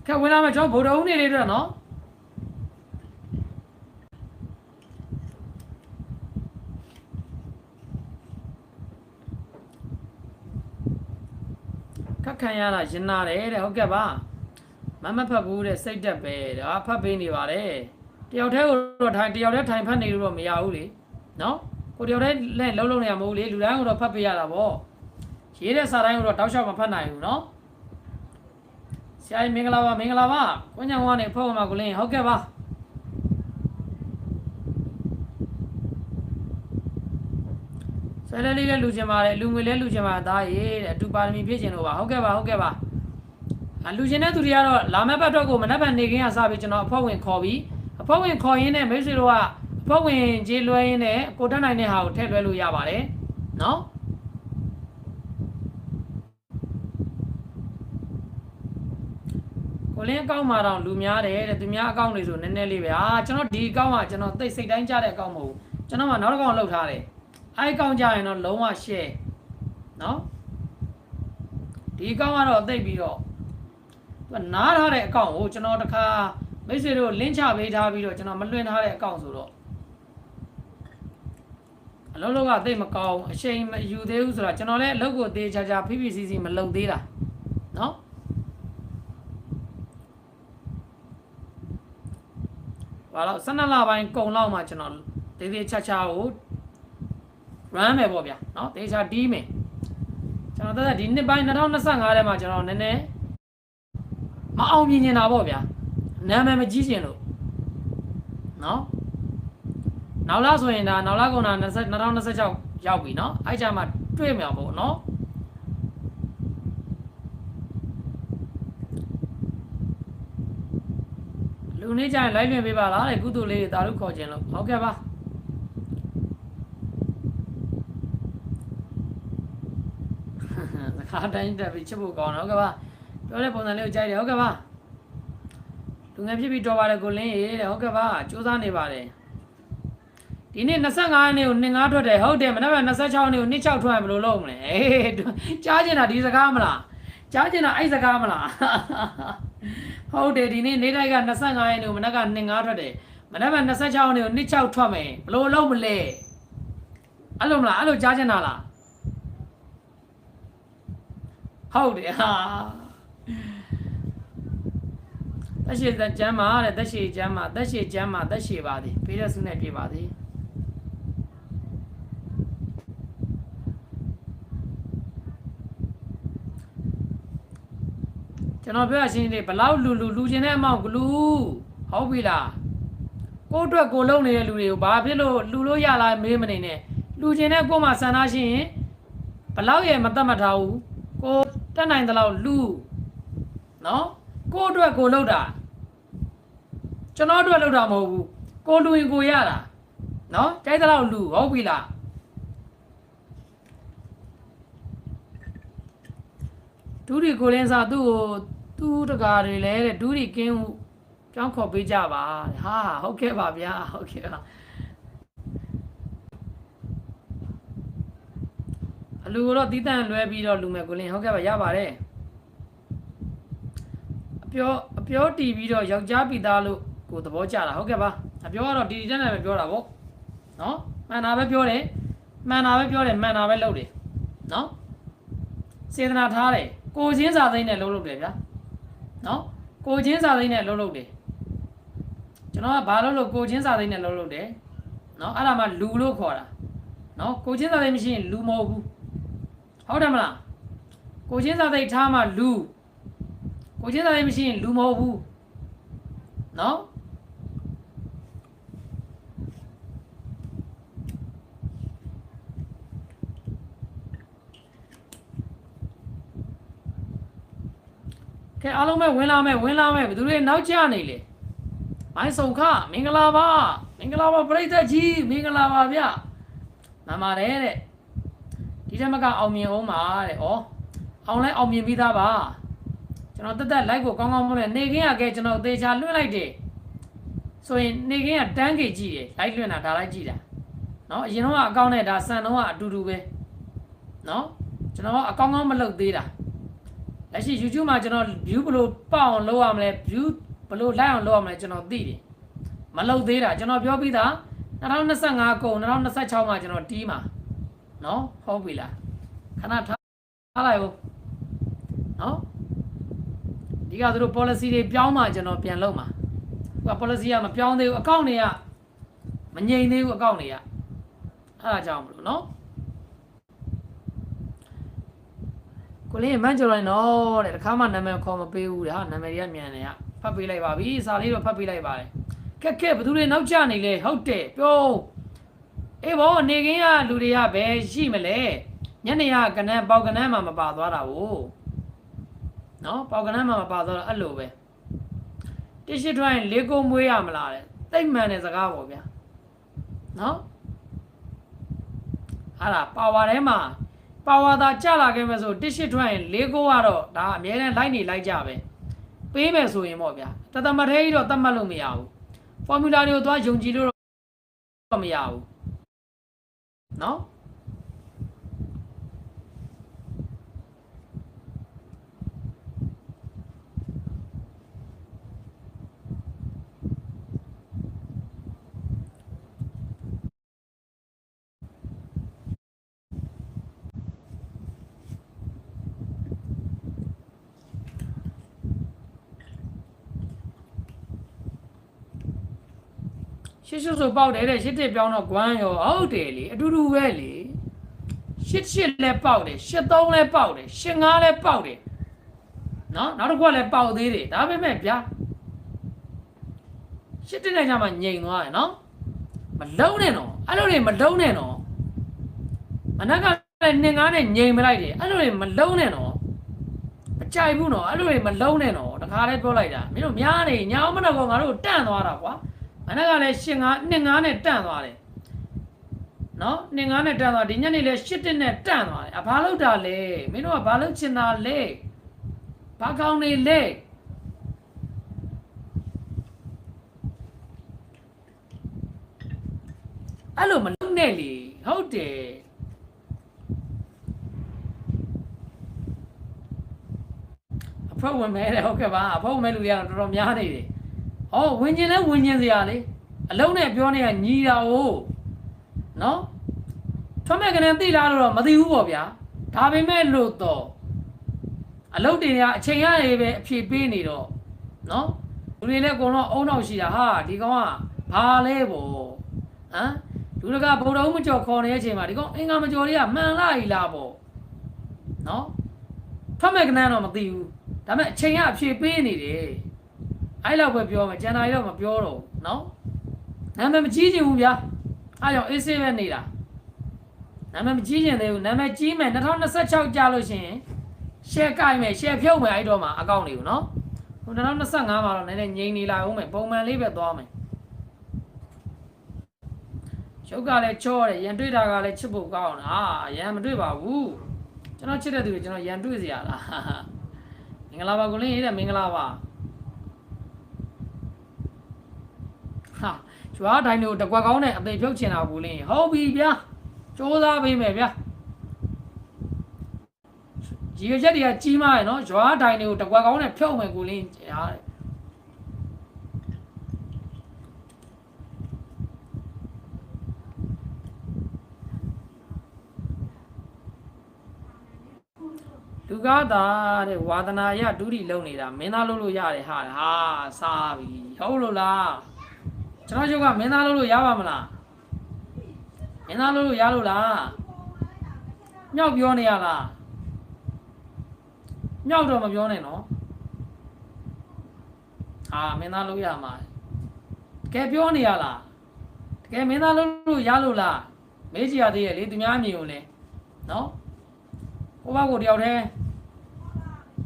ကဲဝင်လာမယ်ကျွန်တော်ဗုဒ္ဓဦးနေလေးတွေ့နော်ခက်ခံရတာရင်နာတယ်တဲ့ဟုတ်ကဲ့ပါမဖတ်ဘူးတဲ့စိတ်တက်ပဲဒါဖတ်ပေးနေပါတယ်တယောက်တည်းကိုတော့တယောက်တည်းထိုင်ဖတ်နေလို့တော့မရဘူးလေနော်ကိုတယောက်တည်းလက်လုံးနေရမဟုတ်လေလူတိုင်းကိုတော့ဖတ်ပေးရတာပေါ့ရေးတဲ့စာတိုင်းကိုတော့တောက်လျှောက်မဖတ်နိုင်ဘူးနော်ဆရာကြီးမင်္ဂလာပါကိုညောင်ကနေဖွဲ့ဝင်ပါကိုလင်းဟုတ်ကဲ့ပါဆယ်လေးလေးလူချင်ပါတယ်လူငွေလေးလူချင်ပါသားရေးတဲ့အတူပါရမီပြည့်ချင်လို့ပါဟုတ်ကဲ့ပါလူချင်တဲ့သူတွေကတော့လာမယ့်ဘက်တော့ကိုမနက်ဖြန်နေခင်းရစပြီးကျွန်တော်အဖွဲ့ဝင်ခေါ်ပြီးအဖွဲ့ဝင်ခေါ်ရင်းနဲ့မိတ်ဆွေတို့ကအဖွဲ့ဝင်ကြေးလွှဲရင်းနဲ့ကိုတက်နိုင်တဲ့ဟာကိုထည့်လွှဲလို့ရပါတယ်နော်ကိုလင်းအကောင့်မှာတော့လူများတယ်တဲ့သူများအကောင့်တွေဆိုနည်းနည်းလေးပဲကျွန်တော်ဒီအကောင့်ကကျွန်တော်သိစိတ်တိုင်းကြတဲ့အကောင့်မဟုတ်ဘူးကျွန်တော်ကနောက်တစ်ကောင့်လောက်ထားတယ်အဲ့အကောင့်ကြရင်တော့လုံးဝ share နော်ဒီအကောင့်ကတော့သိပြီးတော့နားထားတဲ့အကောင့်ကိုကျွန်တော်တခါမိတ်ဆွေတို့လင်းချပေးထားပြီးတော့ကျွန်တော်မလွှင့်ထားတဲ့အကောင့်ဆိုတော့အလုံးလုံးကသိမကောင်းအချိန်မယူသေးဘူးဆိုတာကျွန်တော်လည်းအလုပ်ကိုသေးချာဖိဖိစီစီမလုပ်သေးတာနော်ဘာလို့12လပိုင်းကုန်လောက်မှကျွန်တော်သေးသေးချာချာကို run မယ်ပေါ့ဗျာနော်သေချာတီးမယ်ကျွန်တော်ဒီနှစ်ပိုင်း2025ထဲမှာကျွန်တော်နည်းနည်းမအောင်မြင်နေတာပေါ့ဗျာနာမည်မကြီးကျင်လို့နော်နောက်လာဆိုရင်ဒါနောက်လာကုန်တာ2026ရောက်ပြီနော်အဲ့ကြမှာတွေ့မှာပေါ့နော်လူနေကြရင်လိုက်လွင်ပေးပါလားတဲ့ကုသိုလ်လေးတာတို့ခေါ်ခြင်းလို့ဟုတ်ကဲ့ပါခါတိုင်းတက်ပြီးချစ်ဖို့ကောင်းတယ်ဟုတ်ကဲ့ပါပြောတဲ့ပုံစံလေးကိုကြိုက်တယ်ဟုတ်ကဲ့ပါလူငယ်ဖြစ်ပြီးတော်ပါတယ်ကိုလင်းရေးတဲ့ဟုတ်ကဲ့ပါစူးစမ်းနေပါတယ်ဒီနေ့25ရက်နေ့ကို2-5ထွက်တယ်ဟုတ်တယ်မနေ့က26ရက်နေ့ကို2-6ထွက်ရင်ဘယ်လိုလုပ်မလဲကြားကျင်တာဒီစကားမလားကြားကျင်တာအဲ့စကားမလားဟုတ်တယ်ဒီနေ့နေ့တိုက်က25ရက်နေ့ကိုမနေ့က2-5ထွက်တယ်မနေ့က26ရက်နေ့ကို2-6ထွက်မယ်ဘယ်လိုလုပ်မလဲအဲ့လိုမလားအဲ့လိုကြားကျင်တာလားဟုတ်တယ်ဟာသက်ရှိကျမ်းမာတဲ့သက်ရှိကျမ်းမာသက်ရှိကျမ်းမာသက်ရှိပါသည်ပေးတဲ့ဆုနဲ့ပြပါသည်ကျွန်တော်ပြောရရှင်းနေဘလောက်လူချင်းတဲ့အမောင်ကလူဟုတ်ပြီလားကိုယ့်အတွက်ကိုလုံနေတဲ့လူတွေကိုဘာဖြစ်လို့လူလို့ရလားမေးမနေနဲ့လူချင်းတဲ့ကိုယ်မှာစံထားရှင်းဘလောက်ရဲ့မတတ်မှတ်ထားဘူးကိုတက်နိုင်တဲ့လောက်လူနော်ကိုအတွက်ကိုလှုပ်တာကျွန်တော်အတွက်လှုပ်တာမဟုတ်ဘူးကိုလူရင်ကိုရတာနော်ကြိုက်တဲ့လောက်လူဟုတ်ပြီလားဒူးရီကိုလင်းစားသူ့ကိုသူ့တကားတွေလဲတဲ့ဒူးရီကင်းကြောင်းခေါ်ပေးကြပါဟာဟုတ်ကဲ့ပါဗျာဟုတ်ကဲ့ပါအလူတော့တီးတန့်လွဲပြီးတော့လူမဲ့ကိုလင်းဟုတ်ကဲ့ပါရပါတယ်အပြောတီးပြီးတော့ယောက်ျားပိသားလို့ကိုသဘောကျတာဟုတ်ကဲ့ပါအပြောကတော့ဒီတက်နဲ့ပဲပြောတာပေါ့နော်မှန်တာပဲပြောတယ်မှန်တာပဲပြောတယ်မှန်တာပဲလုပ်တယ်နော်စေတနာထားတယ်ကိုချင်းစာသိန်းနဲ့လုပ်တယ်ဗျာနော်ကိုချင်းစာသိန်းနဲ့လုပ်တယ်ကျွန်တော်ကဘာလို့ကိုချင်းစာသိန်းနဲ့လုပ်တယ်နော်အဲ့ဒါမှလူလို့ခေါ်တာနော်ကိုချင်းစာသိန်းမရှိရင်လူမဟုတ်ဘူးဟုတ်တယ်မလားကိုချင်းစာသိန်းထားမှလူကိုချင်းစာသိန်းမရှိရင်လူမဟုတ်ဘူးနော်ကဲအားလုံးပဲဝင်လာမယ်ဘယ်သူတွေနောက်ကျနေလေမိုင်းစုံခမင်္ဂလာပါပရိသတ်ကြီးမင်္ဂလာပါဗျမှန်ပါတယ်တဲ့ဒီထက်မကအောင်မြင်အောင်ပါတဲ့ဩအောင်လဲအောင်မြင်ပြီးသားပါကျွန်တော်တက် like ကိုကောင်းကောင်းမလို့နေခင်းရခဲ့ကျွန်တော်သေချာလွှင့်လိုက်တယ်ဆိုရင်နေခင်းကတန်းကေကြည့်တယ် like လွှင့်တာဒါလိုက်ကြည့်တာเนาะအရင်တော့အကောင့်နဲ့ဒါစံတော့ကအတူတူပဲเนาะကျွန်တော်ကအကောင်းကောင်းမလုပ်သေးတာ လက်ရှိ YouTube မှာကျွန်တော် view ဘလို့ပေါက်အောင်လုပ်ရမလဲ view ဘလို့လိုက်အောင်လုပ်ရမလဲကျွန်တော်သိတယ်မလုပ်သေးတာကျွန်တော်ပြောပြီးသား2025ကုန်2026မှာကျွန်တော်တီးမှာနော်ဟုတ်ပြီလားခဏထားလိုက်ဦးနော်ဒီကသူတို့ policy တွေပြောင်းမှကျွန်တော်ပြန်လုပ်မှာဟိုက policy ကမပြောင်းသေးဘူးအကောင့်တွေကမငြိမ်သေးဘူးအကောင့်တွေကအဲ့ဒါကြောင့်မလို့နော်ကိုလေးမန်းကျော်လိုက်နော်တဲ့တခါမှနာမည်ခေါ်မပေးဘူးတဲ့ဟာနာမည်တွေကမြန်နေရဖတ်ပေးလိုက်ပါပြီစာလေးတော့ဖတ်ပေးလိုက်ပါတယ်ခက်ဘသူတွေနောက်ကျနေလဲဟုတ်တယ်ပြောအေးဘောနေခင်းကလူတွေကဘယ်ရှိမလဲညနေကကနန်းပေါကနန်းမှာမပါသွားတာဘူးနော်ပေါကနန်းမှာမပါသွားတော့အဲ့လိုပဲတရှိထွိုင်းလေးကုန်းမွေးရမလားတဲ့တိတ်မှန်တဲ့စကားပေါ့ဗျာနော်ဟာလားပါဝါထဲမှာပါဝါသာကြလာခဲ့မယ်ဆိုတရှိထွိုင်းလေးကုန်းကတော့ဒါအများနဲ့လိုက်နေလိုက်ကြပဲပေးမယ်ဆိုရင်ပေါ့ဗျာတသမထဲကြီးတော့တတ်မှတ်လို့မရဘူး formula တွေကိုသွားယုံကြည်လို့တော့မရဘူးနော်ရှစ်ဆိုပေါက်တယ်တဲ့ရှစ်တစ်ပြောင်းတော့ကွမ်းရောဟုတ်တယ်လေအတူတူပဲလေရှစ်လဲပေါက်တယ်ရှစ်သုံးလဲပေါက်တယ်ရှစ်ငါးလဲပေါက်တယ်နော်နောက်တစ်ခုကလည်းပေါက်သေးတယ်ဒါပေမဲ့ဗျာရှစ်တစ်နဲ့ညမှာငြိမ်သွားတယ်နော်မလုံးနဲ့နော်အဲ့လိုတွေမလုံးနဲ့နော်မနက်ကလည်းနှင်ကားနဲ့ငြိမ်မလိုက်တယ်အဲ့လိုတွေမလုံးနဲ့နော်မကြိုက်ဘူးနော်အဲ့လိုတွေမလုံးနဲ့နော်တခါတည်းပြောလိုက်တာမင်းတို့များနေညာအောင်မတော့ကောင်ငါတို့တန့်သွားတာကွာမနက်ကလည်းရှစ်ငါးနှစ်ငါးနဲ့တန့်သွားတယ်နော်နှစ်ငါးနဲ့တန့်သွားဒီညနေလည်းရှစ်တစ်နဲ့တန့်သွားတယ်အဘာလို့တာလဲမင်းတို့ကဘာလို့ချင်တာလဲဘာကောင်းနေလဲအဲ့လိုမလုပ်နဲ့လေဟုတ်တယ်အဖေဝင်မဲတယ်ဟုတ်ကဲ့ပါအဖေဝင်မဲလူတွေကတော့တော်တော်များနေတယ်ဟောဝင်ကျင်လဲဝင်ကျင်စရာလေအလုံးနဲ့ပြောနေရညီတာ哦နော်ထွတ်မဲ့ကနေသိလားလို့တော့မသိဘူးပေါ့ဗျာဒါပေမဲ့လို့တော့အလုံးတွေကအချိန်ရနေပဲအဖြေပေးနေတော့နော်လူတွေလည်းအကုန်လုံးအုံနောက်ရှိတာဟာဒီကောင်ကဘာလဲပေါ့ဟမ်လူတကဗုဒ္ဓဦးမကျော်ခေါ်နေတဲ့အချိန်မှာဒီကောင်အင်္ဂါမကျော်လေးကမှန်လားလားပေါ့နော်ထွတ်မဲ့ကနေတော့မသိဘူးဒါပေမဲ့အချိန်ရအဖြေပေးနေတယ်အဲ့လောက်ပဲပြောမယ်ကျန်တာကြီးတော့မပြောတော့ဘူးနော်နာမည်မကြီးချင်ဘူးဗျာအားကြောင့်အေးဆေးပဲနေတာနာမည်မကြီးချင်သေးဘူးနာမည်ကြီးမယ်2026ကြာလို့ရှိရင် share ကိုက်မယ် share ဖြုတ်မယ်အဲ့တော့မှအကောင့်တွေကိုနော်ဟို2025မှာတော့နည်းနည်းငြိမ်နေလာအောင်မယ်ပုံမှန်လေးပဲသွားမယ်ရုပ်ကလည်းချောတယ်ရန်တွေ့တာကလည်းချစ်ဖို့ကောင်းတာရန်မတွေ့ပါဘူးကျွန်တော်ချစ်တဲ့သူတွေကျွန်တော်ရန်တွေ့စရာလားမင်္ဂလာပါကိုလင်းရေးတဲ့မင်္ဂလာပါဟာကျွားတိုင်းတို့တကွက်ကောင်းနဲ့အသေးဖြုတ်ချင်တာဘူးလင်းဟုတ်ပြီဗျာစူးစမ်းပေးမယ်ဗျာဒီရက်တွေကကြီးမားရယ်နော်ကျွားတိုင်းတွေကိုတကွက်ကောင်းနဲ့ဖြုတ်မယ်ကိုလင်းဟာလူကားသားတဲ့ဝါသနာရဒုတိလုံနေတာမင်းသားလုပ်လို့ရတယ်ဟာစားပြီဟုတ်လို့လားကျွန်တော်ရုပ်ကမင်းသားလုပ်လို့ရပါမလားမင်းသားလုပ်လို့ရလို့လားမြောက်ပြောနေရလားမြောက်တော့မပြောနဲ့နော်ဟာမင်းသားလုပ်ရမှာတကယ်ပြောနေရလားတကယ်မင်းသားလုပ်လို့ရလို့လားမေးကြည့်ရသေးရဲ့လေသူများအမြင်ကိုလေနော်ကိုဘကိုတယောက်တည်း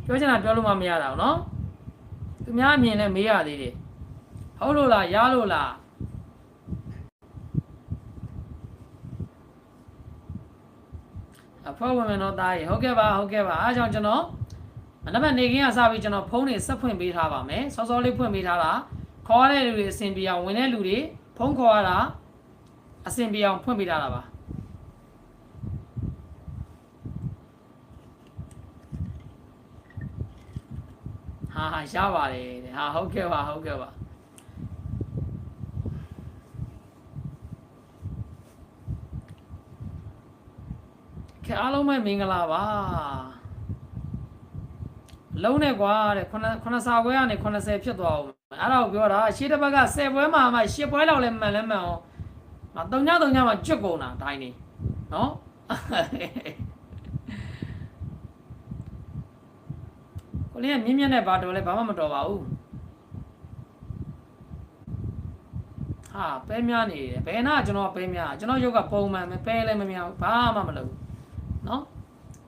ပြောချင်တာပြောလို့မှမရတာဘူးနော်သူများအမြင်နဲ့မေးရသေးတယ်ဟုတ်လို့လားရလို့လားအဖေဝင်မယ်တော့တားရေဟုတ်ကဲ့ပါအားကြောင့်ကျွန်တော်မနက်ဖြန်နေခင်းကစပြီးကျွန်တော်ဖုန်းတွေဆက်ဖွင့်ပေးထားပါမယ်စောစောလေးဖွင့်ပေးထားတာခေါ်ရတဲ့လူတွေအဆင်ပြေအောင်ဝင်တဲ့လူတွေဖုန်းခေါ်ရတာအဆင်ပြေအောင်ဖွင့်ပေးထားတာပါ ဟာရပါတယ်ဟာဟုတ်ကဲ့ပါဟုတ်ကဲ့ပါခဲအားလုံးပဲမင်္ဂလာပါလုံးနဲ့ကွာတဲ့9စာပွဲကနေ90ဖြစ်သွားအောင်အဲ့ဒါကိုပြောတာရှေ့တစ်ဘက်က10ပွဲမှာမှ10ပွဲလောက်လဲမှန်လဲမှန်အောင်3ညမှာကျွတ်ကုန်တာတိုင်းနေနော်ကိုလေးကမြင်းမြတ်နဲ့ဘာတော်လဲဘာမှမတော်ပါဘူးဟာပဲများနေတယ်ဘယ်နာကျွန်တော်ပဲများကျွန်တော်ရုပ်ကပုံမှန်ပဲလည်းမများဘူးဘာမှမလုပ်ဘူးနော်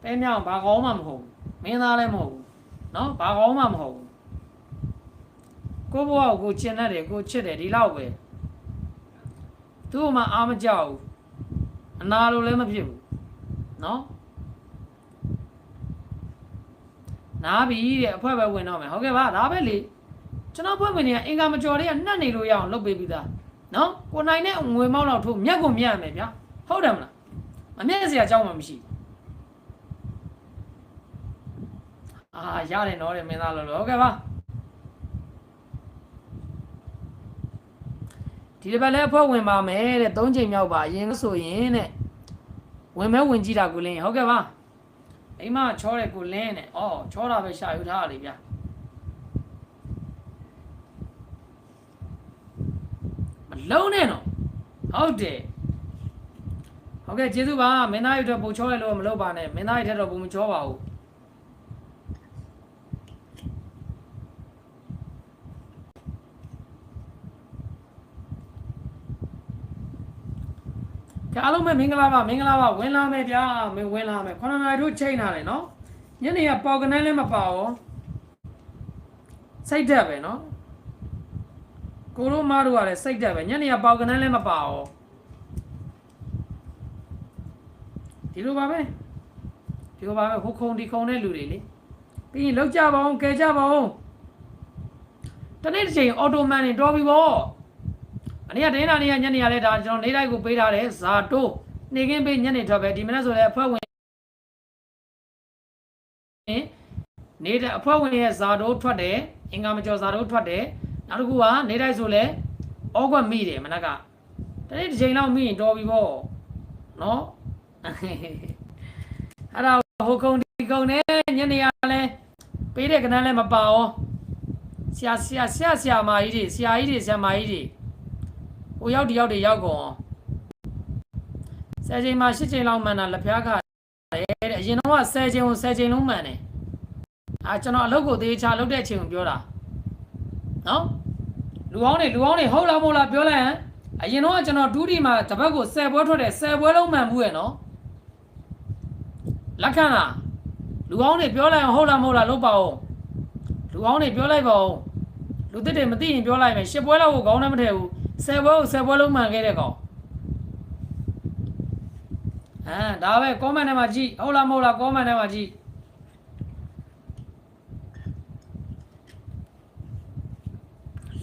ပဲများဘာကောင်းမှမဟုတ်ဘူးမင်းသားလည်းမဟုတ်ဘူးနော်ဘာကောင်းမှမဟုတ်ဘူးကိုဘွားကိုချင်တတ်တယ်ကိုချစ်တယ်ဒီလောက်ပဲသူ့မှာအားမကြောက်ဘူးအနာလိုလည်းမဖြစ်ဘူးနော်နားပြီတဲ့အဖွဲပဲဝင်တော့မယ်ဟုတ်ကဲ့ပါဒါပဲလေကျွန်တော်ဖွဲ့ဝင်နေကအင်္ဂါမကျော်တွေကနှက်နေလို့ရအောင်လုပ်ပေးပြီးသားနော်ကိုနိုင်နဲ့ငွေမောက်တော့ထိုးမြက်ကိုမြက်ရမယ်ဗျာဟုတ်တယ်မလားမမြက်စရာအကြောင်းမှမရှိရတယ်နော်တဲ့မင်းသားလို့ဟုတ်ကဲ့ပါဒီတစ်ပတ်လည်းအဖွဲ့ဝင်ပါမယ်တဲ့3ချိန်မြောက်ပါအရင်ဆိုရင်တဲ့ဝင်မဲဝင်ကြည့်တာကိုလင်းဟုတ်ကဲ့ပါအိမ်မချောတဲ့ကိုလင်းတဲ့အော်ချောတာပဲရှာယူထားရလေဗျာမလုံးနဲ့နော်ဟုတ်တယ်ဟုတ်ကဲ့ကျေးဇူးပါမင်းသားရုပ်တော့ပုံချောရလို့မလုပ်ပါနဲ့မင်းသားရုပ်ထက်တော့ပုံမချောပါဘူးအားလုံးပဲမင်္ဂလာပါဝင်လာမယ်ဗျာဝင်လာမယ်9နာရီတို့ချိန်ထားတယ်နော်ညနေကပေါကနေလည်းမပါဘူးစိတ်တက်ပဲနော်ကိုတို့မတို့ကလည်းစိတ်တက်ပဲညနေကပေါကနေလည်းမပါဘူးဒီလိုပါပဲဟိုခုံဒီခုံတဲ့လူတွေလေပြီးရင်လောက်ကြပါအောင်ကဲကြပါအောင်တနေ့တစ်ချိန်အော်တိုမန်နေတော်ပြီပေါ့အနည်းကဒင်းနာနေရညနေရလဲဒါကျွန်တော်နေတိုင်းကိုပေးထားတယ်ဇာတိုးနေခင်းပေးညနေထွက်ပဲဒီမနေ့ဆိုလဲအဖွဲ့ဝင်နေတဲ့အဖွဲ့ဝင်ရဲ့ဇာတိုးထွက်တယ်အင်္ဂါမကျော်ဇာတိုးထွက်တယ်နောက်တစ်ခုကနေတိုင်းဆိုလဲဩကွက်မိတယ်မနက်ကတနေ့တစ်ချိန်လောက်မိရင်တော်ပြီပေါ့နော်အဲ့ဒါဟိုခုံဒီခုံနဲ့ညနေရလဲပေးတဲ့ကနန်းလဲမပါဩဆရာမကြီးတွေဆရာကြီးတွေဆရာမကြီးတွေဟိုရောက်တယောက်တွေရောက်ကုန်10ချိန်မှာ8ချိန်လောက်မှန်တာလက်ဖျားခါတယ်တဲ့အရင်တော့10ချိန်ကို10ချိန်လုံးမှန်တယ်ကျွန်တော်အလုပ်ကိုသေးချာလုပ်တဲ့အချိန်ကိုပြောတာနော်လူအောင်တွေဟုတ်လားမဟုတ်လားပြောလိုက်ဟမ်အရင်တော့ကျွန်တော်ဒူးဒီမှာတပတ်ကို10ပွဲထွက်တယ်10ပွဲလုံးမှန်ဘူးရဲ့နော်လက်ခံလားလူအောင်တွေပြောလိုက်ဟုတ်လားမဟုတ်လားလုပ်ပါဦးလူအောင်တွေပြောလိုက်ပါဦးလူတစ်တွေမသိရင်ပြောလိုက်မယ်10ပွဲလောက်ကိုခေါင်းနဲ့မထည့်ဘူး10ပွဲလုံးမှန်ခဲ့တဲ့ကောင်ဒါပဲ comment ထဲမှာကြည့်ဟုတ်လားမဟုတ်လား comment ထဲမှာကြည့်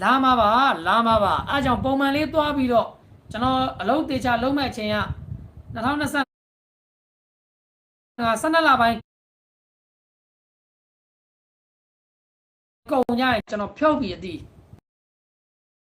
လာမှာပါအားကြောင့်ပုံမှန်လေးသွားပြီးတော့ကျွန်တော်အလုံးတေချာလုံးမဲ့အချိန်က2025 12လပိုင်းကုန်ကြရင်ကျွန်တော်ဖြုတ်ပြီးအသည်